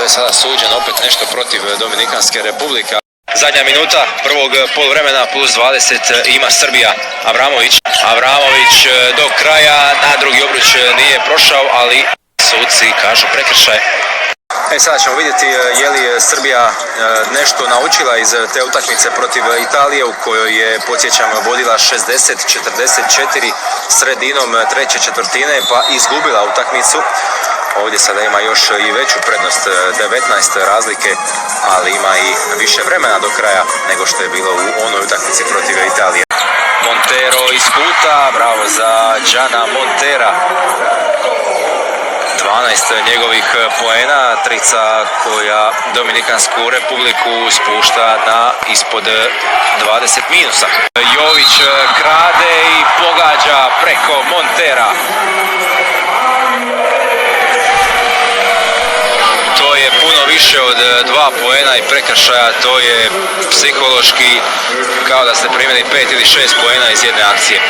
To je sada suđeno opet nešto protiv Dominikanske republike. Zadnja minuta prvog poluvremena plus 20 ima Srbija. Avramović do kraja, na drugi obruč nije prošao, ali suci kažu prekršaj. Sada ćemo vidjeti je li Srbija nešto naučila iz te utakmice protiv Italije u kojoj je, podsjećam, vodila 60-44 sredinom treće četvrtine pa izgubila utakmicu. Ovdje sada ima još i veću prednost, 19 razlike, ali ima i više vremena do kraja nego što je bilo u onoj utakmici protiv Italije. Montero iz kuta, bravo za Gianna Montera. 12 njegovih poena, trica koja Dominikansku republiku spušta na ispod 20 minusa. Jović krade i pogađa preko Montera. To je puno više od 2 poena i prekršaja, to je psihološki kao da ste primili 5 ili 6 poena iz jedne akcije.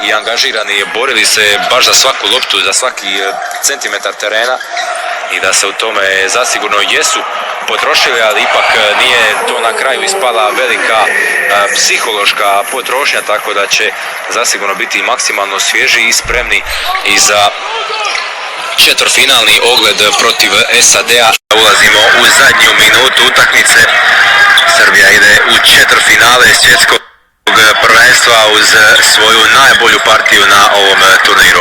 I angažirani, borili se baš za svaku loptu, za svaki centimetar terena i da se u tome zasigurno jesu potrošili, ali ipak nije to na kraju ispala velika psihološka potrošnja, tako da će zasigurno biti maksimalno svježi i spremni i za četvrtfinalni ogled protiv SAD-a. Ulazimo u zadnju minutu utakmice. Srbija ide u četvrtfinale svjetskog prvenstva uz svoju najbolju partiju na ovom turniru.